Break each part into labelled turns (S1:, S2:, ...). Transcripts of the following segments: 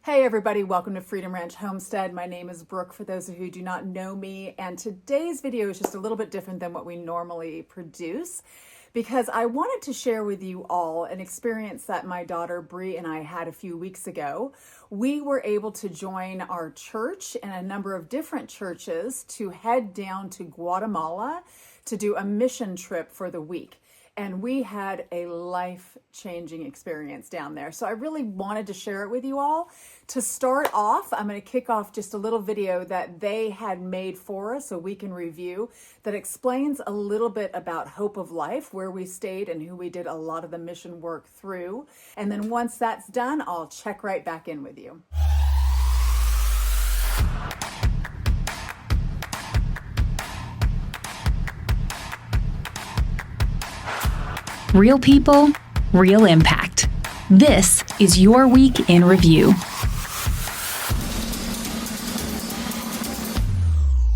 S1: Hey everybody, welcome to Freedom Ranch Homestead. My name is Brooke for those of you who do not know me, and today's video is just a little bit different than what we normally produce because I wanted to share with you all an experience that my daughter Brie and I had a few weeks ago. We were able to join our church and a number of different churches to head down to Guatemala to do a mission trip for the week. And we had a life-changing experience down there. So I really wanted to share it with you all. To start off, I'm going to kick off just a little video that they had made for us so we can review that explains a little bit about Hope of Life, where we stayed and who we did a lot of the mission work through. And then once that's done, I'll check right back in with you.
S2: Real people, real impact. This is your week in review.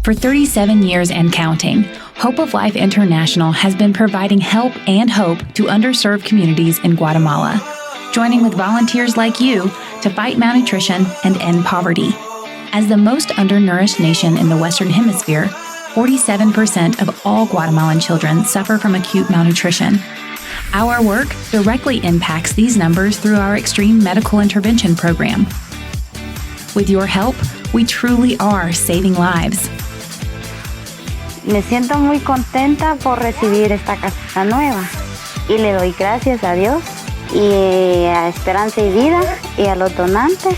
S2: For 37 years and counting, Hope of Life International has been providing help and hope to underserved communities in Guatemala, joining with volunteers like you to fight malnutrition and end poverty. As the most undernourished nation in the Western Hemisphere, 47% of all Guatemalan children suffer from acute malnutrition. Our work directly impacts these numbers through our Extreme Medical Intervention program. With your help, we truly are saving lives.
S3: Me siento muy contenta por recibir esta casa nueva y le doy gracias a Dios y a Esperanza y Vida y a los donantes.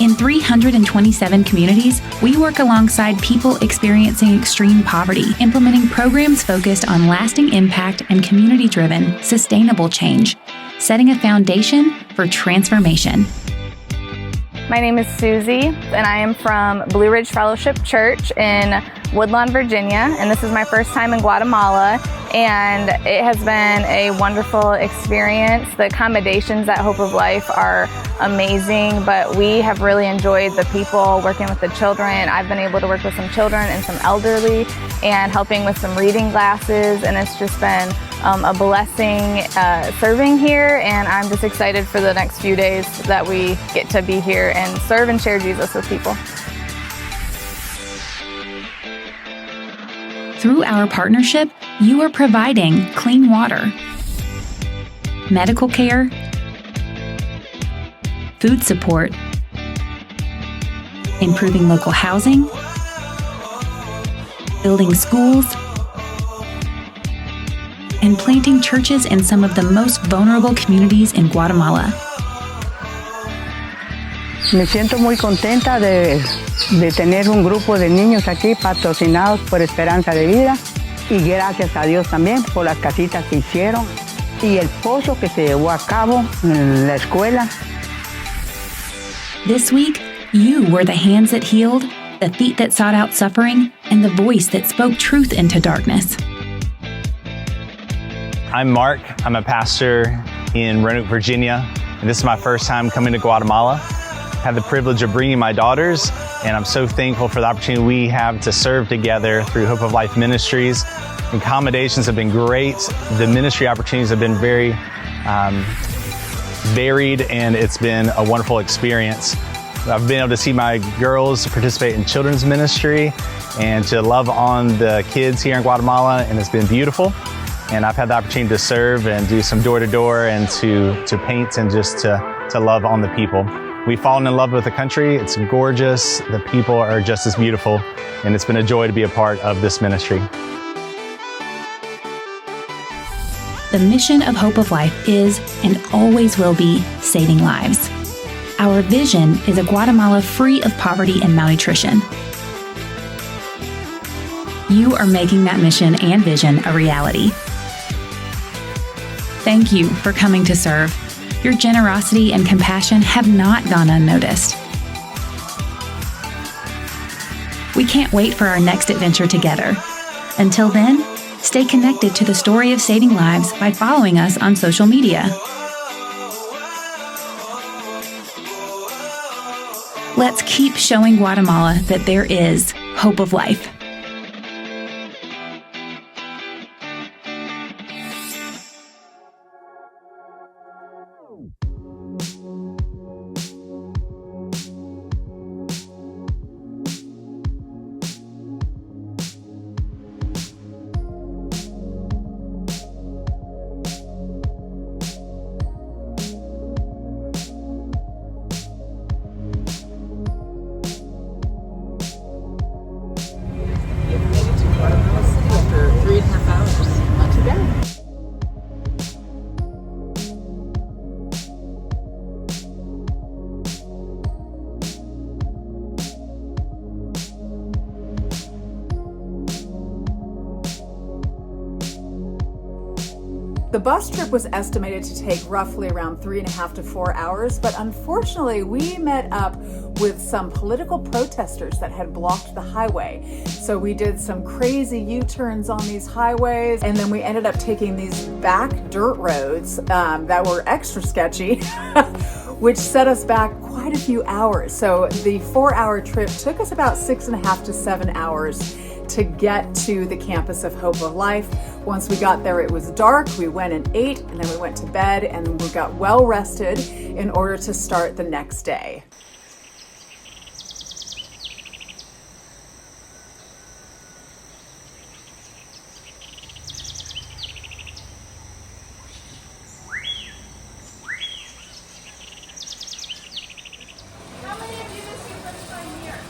S2: In 327 communities, we work alongside people experiencing extreme poverty, implementing programs focused on lasting impact and community-driven, sustainable change, setting a foundation for transformation.
S4: My name is Susie, and I am from Blue Ridge Fellowship Church in Woodlawn, Virginia, and this is my first time in Guatemala, and it has been a wonderful experience. The accommodations at Hope of Life are amazing, but we have really enjoyed the people working with the children. I've been able to work with some children and some elderly and helping with some reading classes, and it's just been a blessing serving here, and I'm just excited for the next few days that we get to be here and serve and share Jesus with people.
S2: Through our partnership, you are providing clean water, medical care, food support, improving local housing, building schools, and planting churches in some of the most vulnerable communities in Guatemala.
S5: Me siento muy contenta de tener un grupo de niños aquí patrocinados por Esperanza de Vida y gracias a Dios también por las casitas que hicieron y el pozo que se llevó a cabo en la escuela.
S2: This week, you were the hands that healed, the feet that sought out suffering, and the voice that spoke truth into darkness.
S6: I'm Mark. I'm a pastor in Roanoke, Virginia, and this is my first time coming to Guatemala. I have the privilege of bringing my daughters, and I'm so thankful for the opportunity we have to serve together through Hope of Life Ministries. Accommodations have been great. The ministry opportunities have been very varied, and it's been a wonderful experience. I've been able to see my girls participate in children's ministry and to love on the kids here in Guatemala, and it's been beautiful. And I've had the opportunity to serve and do some door-to-door and to paint and just to love on the people. We've fallen in love with the country. It's gorgeous. The people are just as beautiful. And it's been a joy to be a part of this ministry.
S2: The mission of Hope of Life is and always will be saving lives. Our vision is a Guatemala free of poverty and malnutrition. You are making that mission and vision a reality. Thank you for coming to serve. Your generosity and compassion have not gone unnoticed. We can't wait for our next adventure together. Until then, stay connected to the story of saving lives by following us on social media. Let's keep showing Guatemala that there is hope of life.
S1: The bus trip was estimated to take roughly around 3.5 to 4 hours, but unfortunately we met up with some political protesters that had blocked the highway. So we did some crazy U-turns on these highways, and then we ended up taking these back dirt roads that were extra sketchy, which set us back quite a few hours. So the 4-hour trip took us about 6.5 to 7 hours to get to the campus of Hope of Life. Once we got there, it was dark. We went and ate, and then we went to bed, and we got well rested in order to start the next day.
S7: How many of you this is your first time here?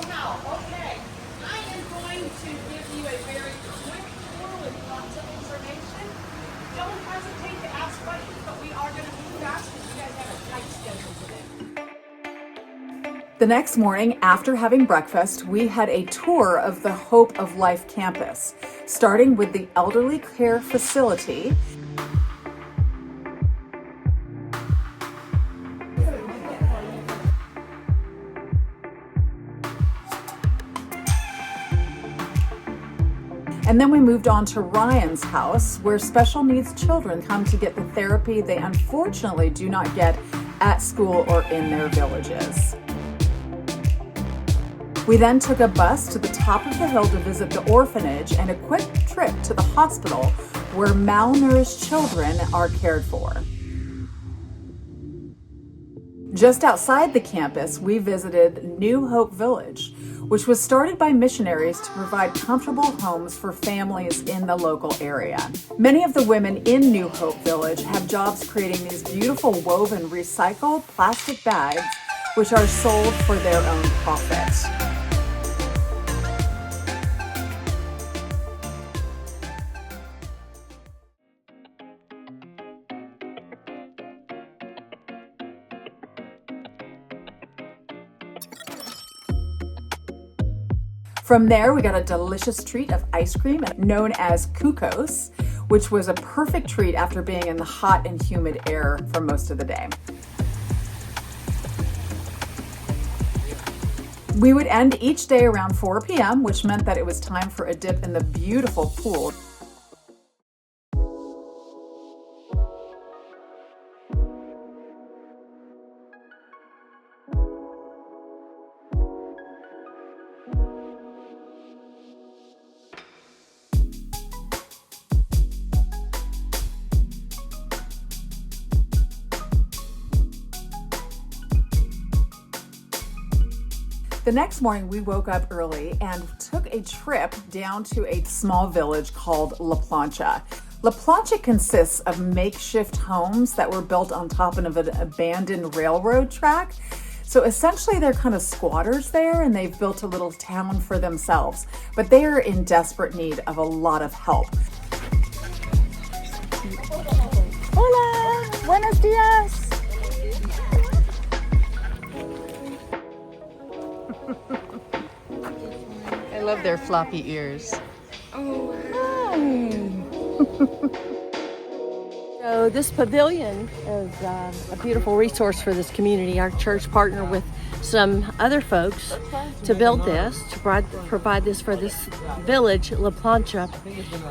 S7: Wow, okay. I am going to give you a very quick tour with lots of information. Don't hesitate to ask questions, but we are going to move fast because you guys have a tight schedule today.
S1: The next morning, after having breakfast, we had a tour of the Hope of Life campus, starting with the elderly care facility. And then we moved on to Ryan's house, where special needs children come to get the therapy they unfortunately do not get at school or in their villages. We then took a bus to the top of the hill to visit the orphanage and a quick trip to the hospital where malnourished children are cared for. Just outside the campus, we visited New Hope Village, which was started by missionaries to provide comfortable homes for families in the local area. Many of the women in New Hope Village have jobs creating these beautiful woven recycled plastic bags, which are sold for their own profit. From there, we got a delicious treat of ice cream known as cucos, which was a perfect treat after being in the hot and humid air for most of the day. We would end each day around 4 p.m., which meant that it was time for a dip in the beautiful pool. The next morning, we woke up early and took a trip down to a small village called Llancha. Llancha consists of makeshift homes that were built on top of an abandoned railroad track. So essentially, they're kind of squatters there, and they've built a little town for themselves. But they are in desperate need of a lot of help.
S8: Hola, buenos días.
S9: I love their floppy ears.
S8: Oh, hi. So this pavilion is a beautiful resource for this community. Our church partnered with some other folks to build this, to provide this for this village, Llancha.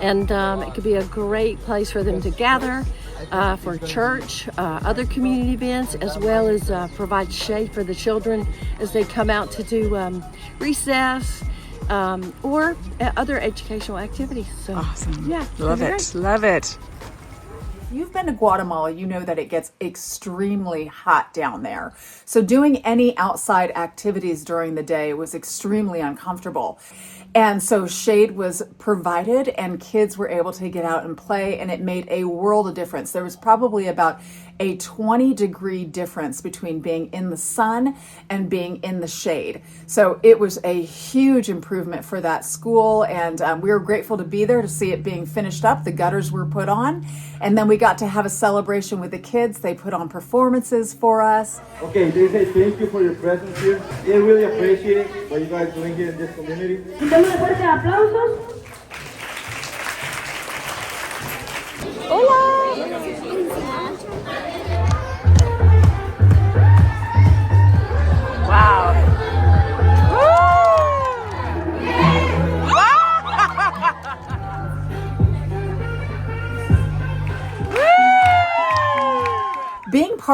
S8: And it could be a great place for them to gather for church, other community events, as well as provide shade for the children as they come out to do recess or other educational activities. So,
S1: awesome.
S8: Yeah.
S1: Love it. Love it. If you've been to Guatemala, you know that it gets extremely hot down there. So doing any outside activities during the day was extremely uncomfortable. And so shade was provided and kids were able to get out and play, and it made a world of difference. There was probably about a 20-degree difference between being in the sun and being in the shade. So it was a huge improvement for that school, and we were grateful to be there to see it being finished up. The gutters were put on, and then we got to have a celebration with the kids. They put on performances for us.
S10: Okay, they say thank you for your presence here. They really appreciate what you guys are doing here in this community.
S8: Hola.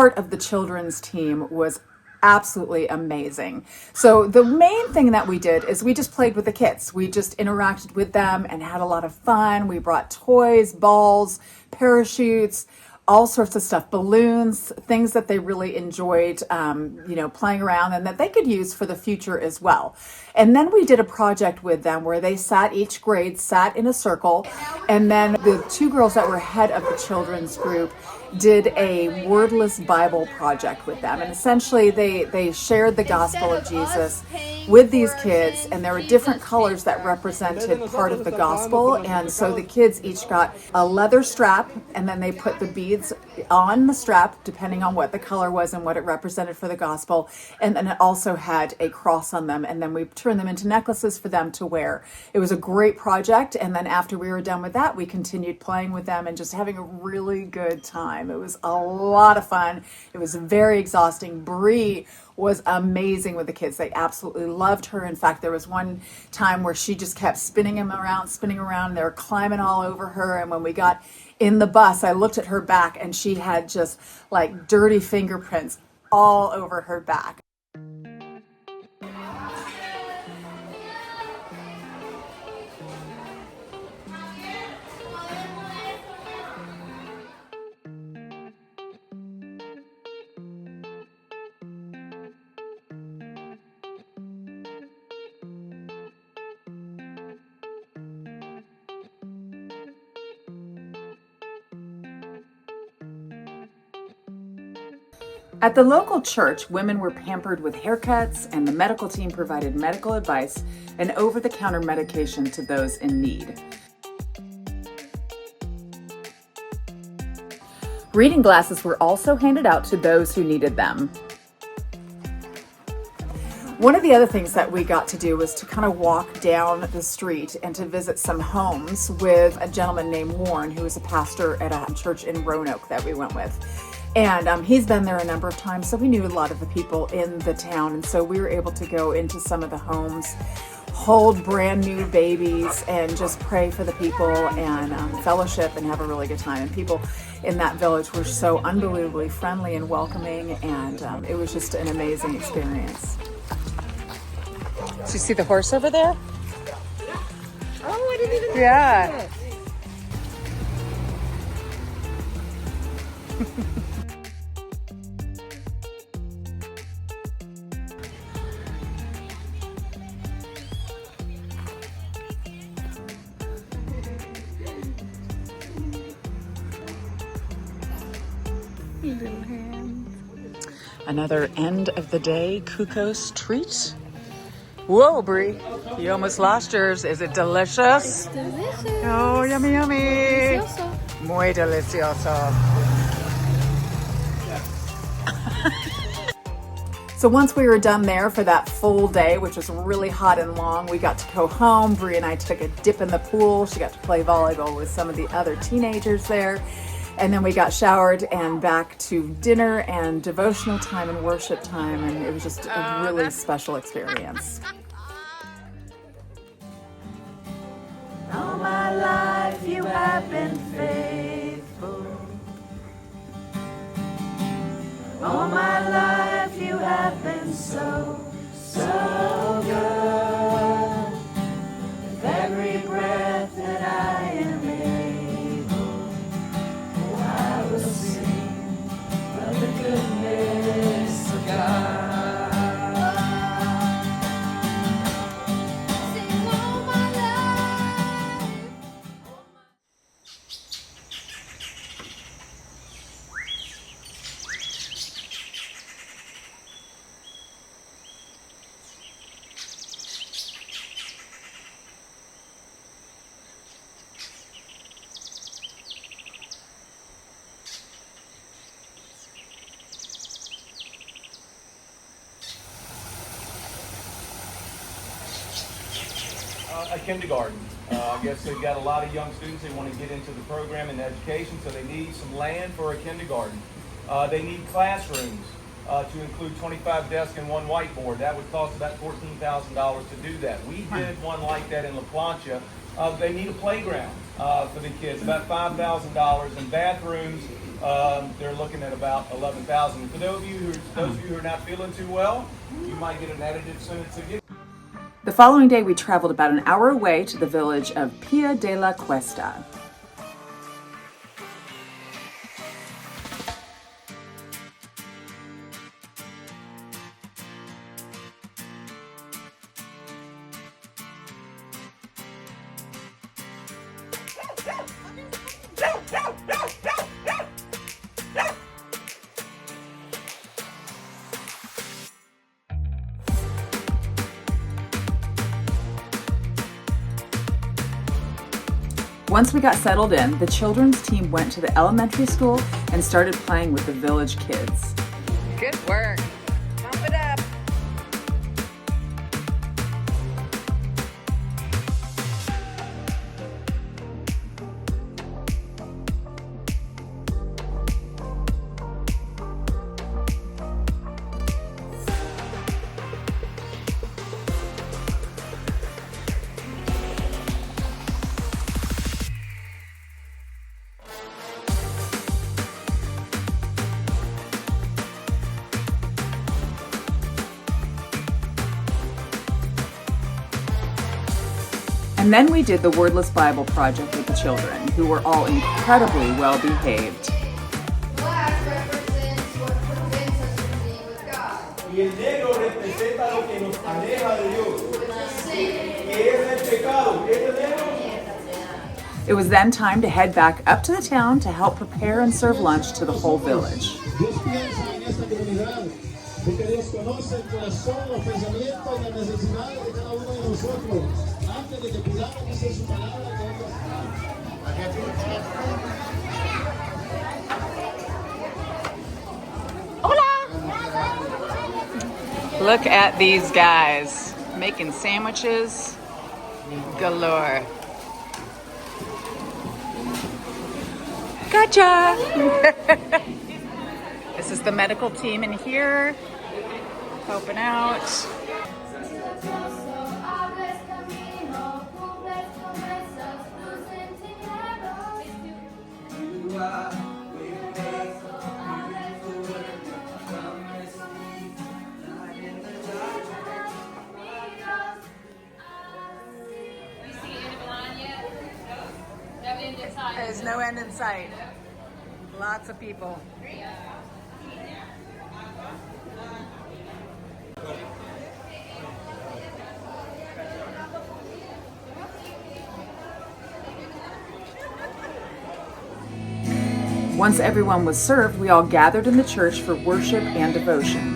S1: part of the children's team was absolutely amazing. So the main thing that we did is we just played with the kids. We just interacted with them and had a lot of fun. We brought toys, balls, parachutes, all sorts of stuff, balloons, things that they really enjoyed, playing around and that they could use for the future as well. And then we did a project with them where each grade sat in a circle, and then the two girls that were head of the children's group did a wordless Bible project with them. And essentially they shared the gospel of Jesus with these kids, and there were different colors that represented part of the gospel. And so the kids each got a leather strap, and then they put the beads on the strap depending on what the color was and what it represented for the gospel. And then it also had a cross on them, and then we turned them into necklaces for them to wear. It was a great project, and then after we were done with that, we continued playing with them and just having a really good time. It was a lot of fun. It was very exhausting. Brie was amazing with the kids. They absolutely loved her. In fact, there was one time where she just kept spinning around. They were climbing all over her. And when we got in the bus, I looked at her back and she had just like dirty fingerprints all over her back. At the local church, women were pampered with haircuts, and the medical team provided medical advice and over-the-counter medication to those in need. Reading glasses were also handed out to those who needed them. One of the other things that we got to do was to kind of walk down the street and to visit some homes with a gentleman named Warren, who was a pastor at a church in Roanoke that we went with. And he's been there a number of times, so we knew a lot of the people in the town. And so we were able to go into some of the homes, hold brand new babies, and just pray for the people and fellowship and have a really good time. And people in that village were so unbelievably friendly and welcoming, and it was just an amazing experience. Do you see the horse over there?
S8: Oh, I didn't even
S1: Yeah.
S8: notice it.
S1: Another end of the day Kukos treat. Whoa, Brie, you almost lost yours. Is it delicious?
S4: It's delicious.
S1: Oh, yummy, yummy.
S4: Delicioso.
S1: Muy delicioso. So once we were done there for that full day, which was really hot and long, we got to go home. Brie and I took a dip in the pool. She got to play volleyball with some of the other teenagers there. And then we got showered and back to dinner and devotional time and worship time. And it was just a really special experience.
S11: All my life you have been faithful. All my life you have been so, so good. With every breath that I am able, I will sing of the goodness of God. Sing all my life.
S10: A kindergarten. I guess they've got a lot of young students. They want to get into the program and education, so they need some land for a kindergarten. They need classrooms to include 25 desks and one whiteboard. That would cost about $14,000 to do that. We did one like that in Llancha. They need a playground for the kids, about $5,000, and bathrooms they're looking at about 11,000. For those of you who are not feeling too well, you might get an additive sentence again.
S1: The following day, we traveled about an hour away to the village of Pia de la Cuesta. Once we got settled in, the children's team went to the elementary school and started playing with the village kids.
S9: Good work. Pump it up.
S1: And then we did the Wordless Bible Project with the children, who were all incredibly well behaved.
S11: Black represents what prevents us from being with God.
S10: Y el negro representa lo que nos aleja de Dios.
S11: Which is sin.
S10: ¿Qué es el pecado? ¿Qué es el negro?
S1: It was then time to head back up to the town to help prepare and serve lunch to the whole village.
S12: Dios piensa en esta comunidad, porque Dios conoce el corazón, los pensamientos y las necesidades de cada uno de nosotros. Antes de que pidamos dice su palabra
S1: Hola! Look at these guys making sandwiches galore. Gotcha! This is the medical team in here, helping out. There's no end in sight. Lots of people. Once everyone was served, we all gathered in the church for worship and devotion.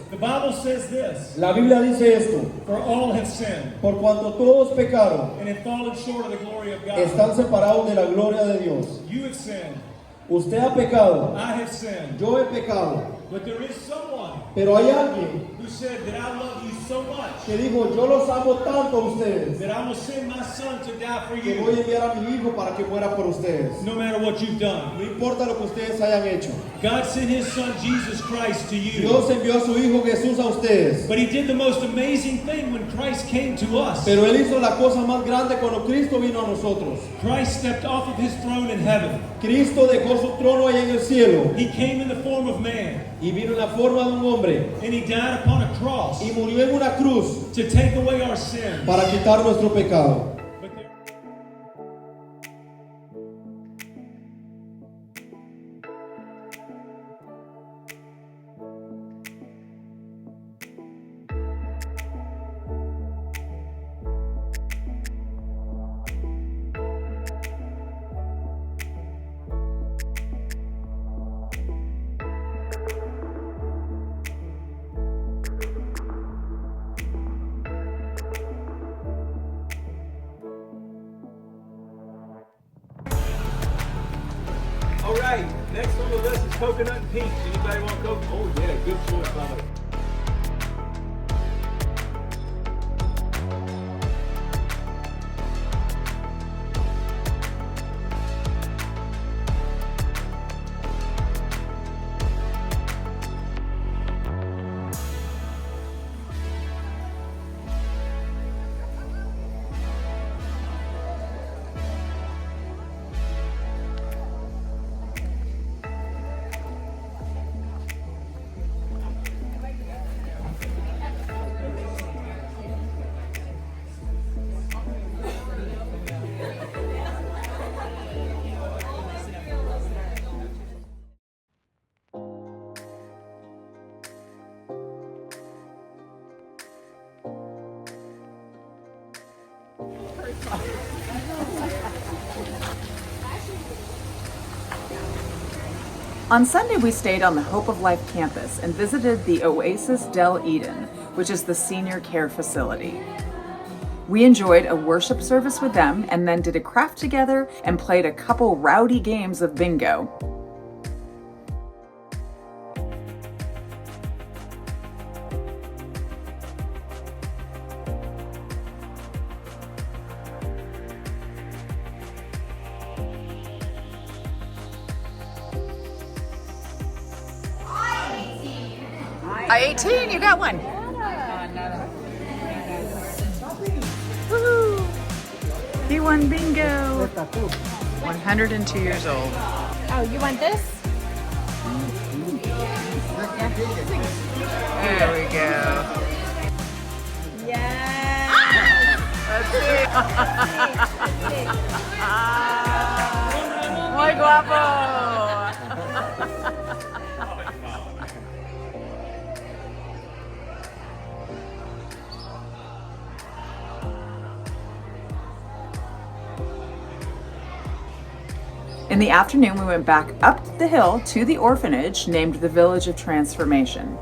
S13: The Bible says this.
S12: La Biblia dice esto,
S13: For all have sinned
S12: por cuanto todos pecaron,
S13: and have fallen short of the glory of God.
S12: están separados de la gloria de Dios.
S13: You have sinned.
S12: Usted ha pecado,
S13: I have sinned.
S12: yo he pecado,
S13: But there is someone
S12: pero hay alguien
S13: who said that I love you so much
S12: que dijo, yo los amo tanto a ustedes,
S13: that I will send my son to die for
S12: que voy a
S13: you,
S12: enviar a mi hijo para que muera por ustedes.
S13: no matter what you've done.
S12: No importa lo que ustedes hayan hecho.
S13: God sent his son Jesus Christ to you.
S12: Dios envió a su hijo Jesús a ustedes.
S13: But he did the most amazing thing when Christ came to us.
S12: Pero él hizo la cosa más grande cuando Cristo vino a nosotros.
S13: Christ stepped off of his throne in heaven.
S12: Cristo dejó su trono ahí en el cielo
S13: He came in the form of man,
S12: y vino en la forma de un hombre
S13: and he died upon a cross
S12: y murió en una cruz
S13: to take away our sins.
S12: para quitar nuestro pecado.
S13: But there- All right, next on the list is coconut and peach. Anybody want coconut? Oh yeah, good choice, by the way.
S1: On Sunday, we stayed on the Hope of Life campus and visited the Oasis Del Eden, which is the senior care facility. We enjoyed a worship service with them and then did a craft together and played a couple rowdy games of bingo. I-18, you got one. Woohoo! He won bingo. 102 years old.
S4: Oh, you want this?
S1: There we go.
S4: Yeah.
S1: Let's see. Muy guapo. In the afternoon, we went back up the hill to the orphanage named the Village of Transformation.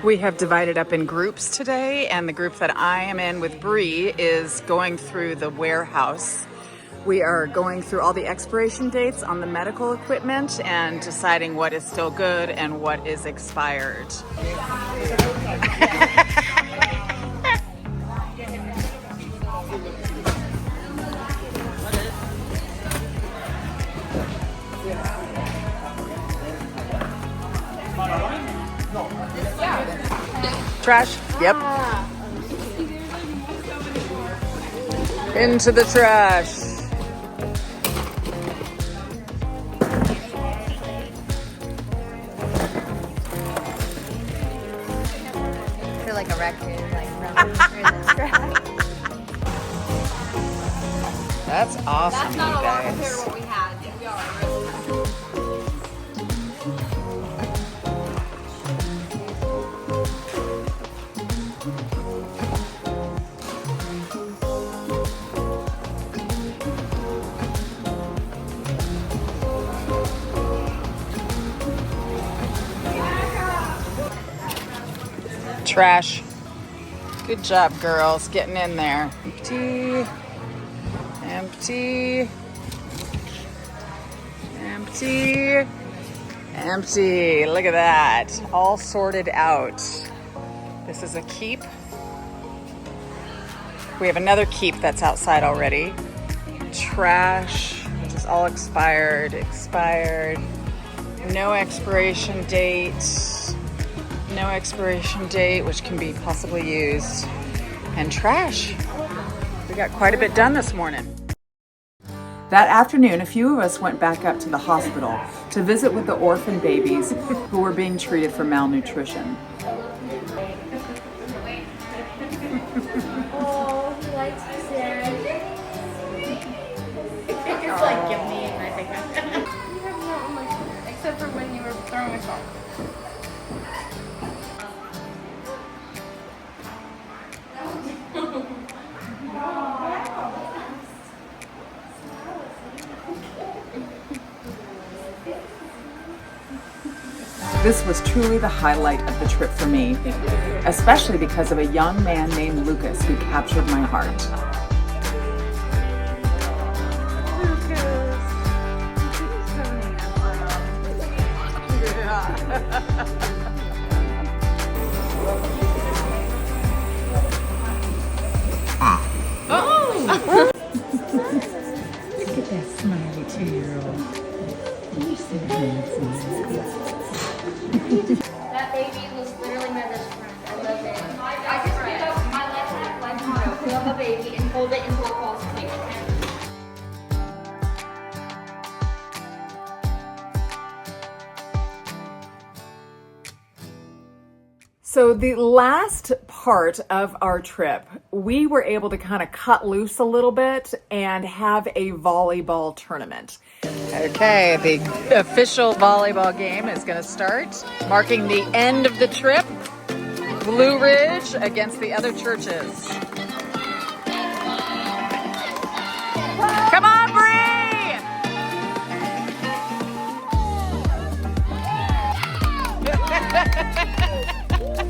S1: We have divided up in groups today, and the group that I am in with Brie is going through the warehouse. We are going through all the expiration dates on the medical equipment and deciding what is still good and what is expired. Trash? Yep. Into the trash.
S14: I feel like a raccoon, like running through the trash.
S1: That's awesome,
S14: That's not
S1: you
S14: a lot
S1: guys.
S14: compared to what we had. We are
S1: Trash. Good job, girls, getting in there. Empty. Empty. Empty. Empty. Look at that. All sorted out. This is a keep. We have another keep that's outside already. Trash, which is all expired. Expired. No expiration date. No expiration date, which can be possibly used. And trash. We got quite a bit done this morning. That afternoon, a few of us went back up to the hospital to visit with the orphan babies who were being treated for malnutrition.
S14: Oh, he likes to say. It's like, give me, and I think I'm gonna. You have no on my phone, except for when you were throwing a salt.
S1: This was truly the highlight of the trip for me, especially because of a young man named Lucas who captured my heart.
S14: Oh!
S1: Look at that smiley 2-year-old. You're so handsome.
S14: That baby was literally my best friend. I love it. I just picked up
S11: of a baby and hold it into a false position.
S1: So the last part of our trip, we were able to kind of cut loose a little bit and have a volleyball tournament. Okay, the official volleyball game is going to start, marking the end of the trip. Blue Ridge against the other churches. Come on, Brie!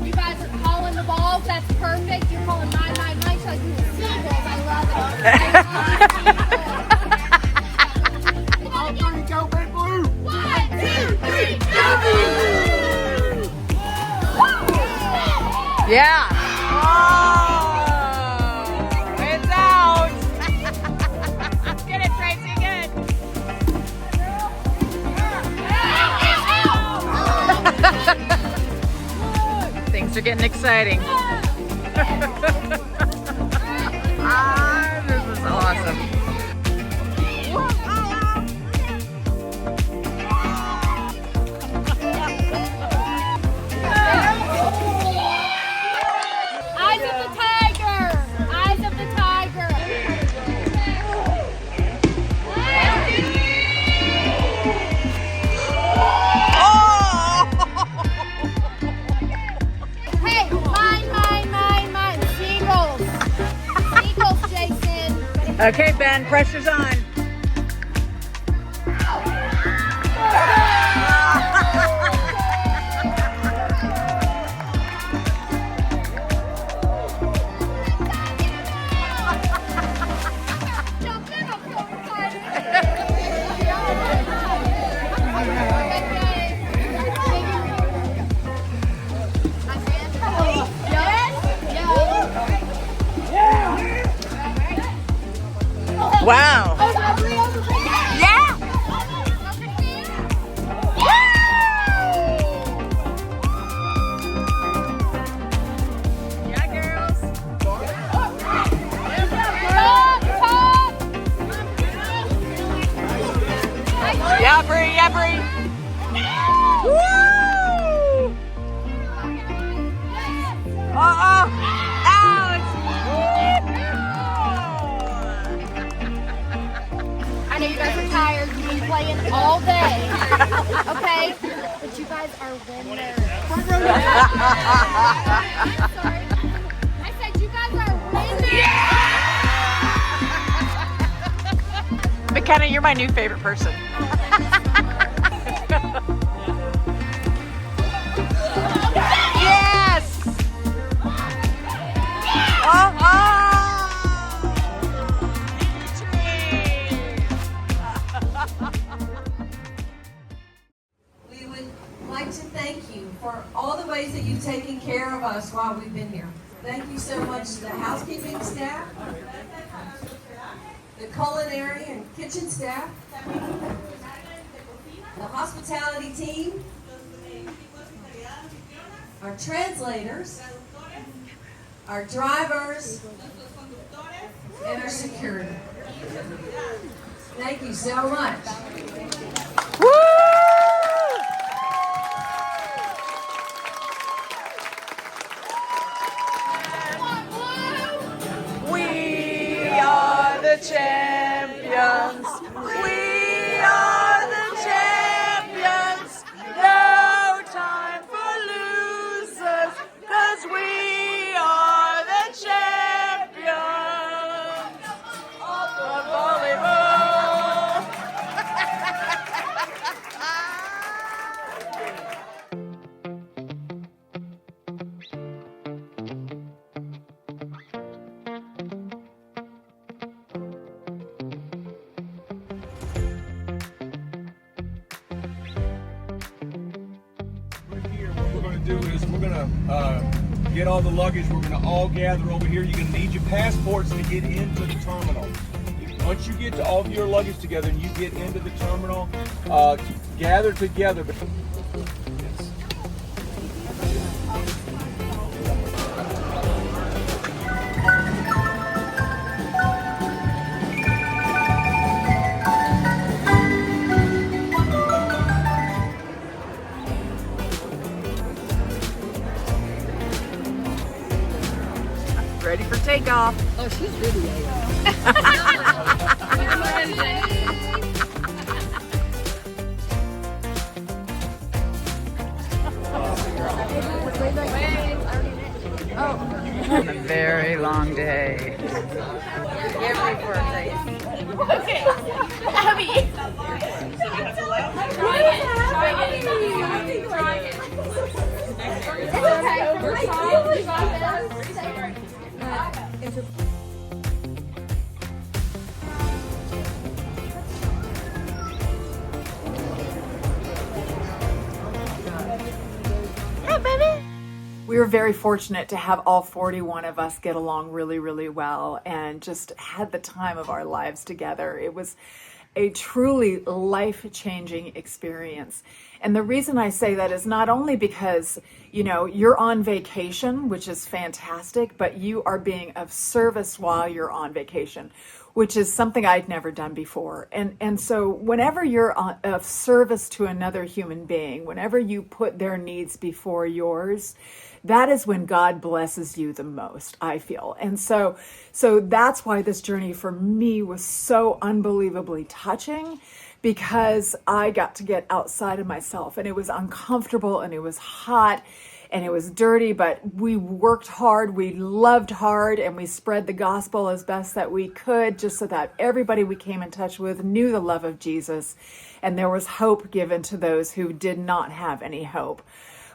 S11: You guys are calling the balls. That's perfect. You're calling mine, so I do the seagulls. I love it.
S12: All three, go Big Blue!
S11: 1, 2, 3, go!
S1: Yeah. Oh, it's out. Get it, Tracy. Good. Things are getting exciting. This is awesome.
S11: Eyes of the tiger! Eyes of the tiger! Hey, mine! Seagulls! Seagulls, Jason!
S1: Okay, Ben, pressure's on.
S11: Jump in, I'm so excited!
S1: Wow.
S11: Yeah!
S1: Yeah, girls. Yeah, Brie. Woo! Ouch!
S11: I know you guys are tired. You've been playing all day. Okay? But you guys are winners. Sorry. I said you guys are winners.
S1: McKenna, you're my new favorite person. Yes!
S15: We would like to thank you for all the ways that you've taken care of us while we've been here. Thank you so much to the housekeeping staff, the culinary and kitchen staff, the hospitality team, our translators, our drivers, and our security. Thank you so much.
S1: We are the champions. We are the champions. No time for losers, 'cause we are the champions of volleyball.
S10: What we're going to do is we're going to get all the luggage. We're going to all gather over here. You're going to need your passports to get into the terminal. Once you get all of your luggage together and you get into the terminal, gather together.
S8: Oh, she's videoing.
S9: A very long day.
S11: Okay. Abby.
S1: We were very fortunate to have all 41 of us get along really, really well and just had the time of our lives together. It was a truly life-changing experience. And the reason I say that is not only because, you know, you're on vacation, which is fantastic, but you are being of service while you're on vacation, which is something I'd never done before. And so whenever you're of service to another human being, whenever you put their needs before yours, that is when God blesses you the most, I feel. And so that's why this journey for me was so unbelievably touching, because I got to get outside of myself, and it was uncomfortable and it was hot and it was dirty, but we worked hard, we loved hard, and we spread the gospel as best that we could, just so that everybody we came in touch with knew the love of Jesus, and there was hope given to those who did not have any hope.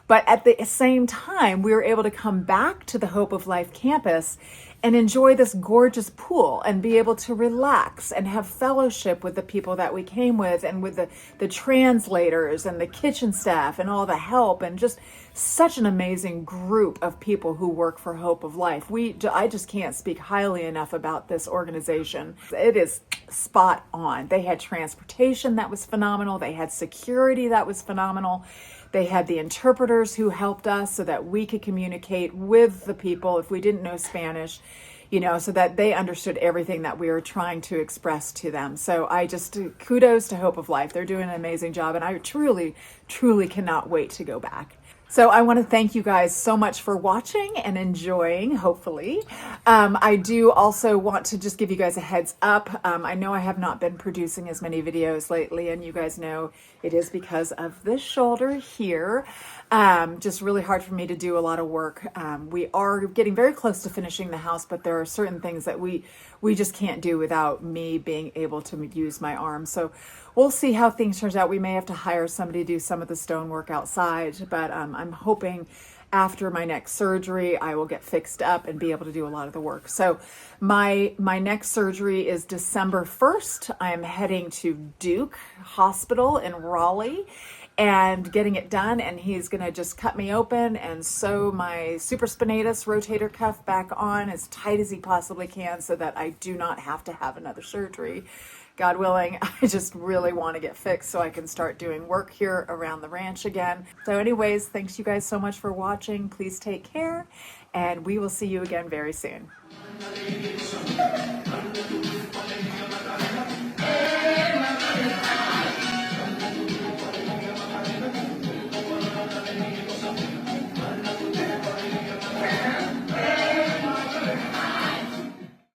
S1: But at the same time, we were able to come back to the Hope of Life campus and enjoy this gorgeous pool and be able to relax and have fellowship with the people that we came with, and with the translators and the kitchen staff and all the help, and just such an amazing group of people who work for Hope of Life. I just can't speak highly enough about this organization. It is spot on. They had transportation that was phenomenal. They had security that was phenomenal. They had the interpreters who helped us so that we could communicate with the people if we didn't know Spanish, you know, so that they understood everything that we were trying to express to them. So I just, kudos to Hope of Life. They're doing an amazing job, and I truly, truly cannot wait to go back. So I want to thank you guys so much for watching and enjoying, hopefully. I do also want to just give you guys a heads up. I know I have not been producing as many videos lately, and you guys know it is because of this shoulder here. Just really hard for me to do a lot of work. We are getting very close to finishing the house, but there are certain things that we just can't do without me being able to use my arm. So we'll see how things turns out. We may have to hire somebody to do some of the stonework outside, but I'm hoping after my next surgery, I will get fixed up and be able to do a lot of the work. So my next surgery is December 1st. I am heading to Duke Hospital in Raleigh and getting it done, and he's gonna just cut me open and sew my supraspinatus rotator cuff back on as tight as he possibly can so that I do not have to have another surgery. God willing. I just really want to get fixed so I can start doing work here around the ranch again. So anyways, thanks you guys so much for watching. Please take care, and we will see you again very soon.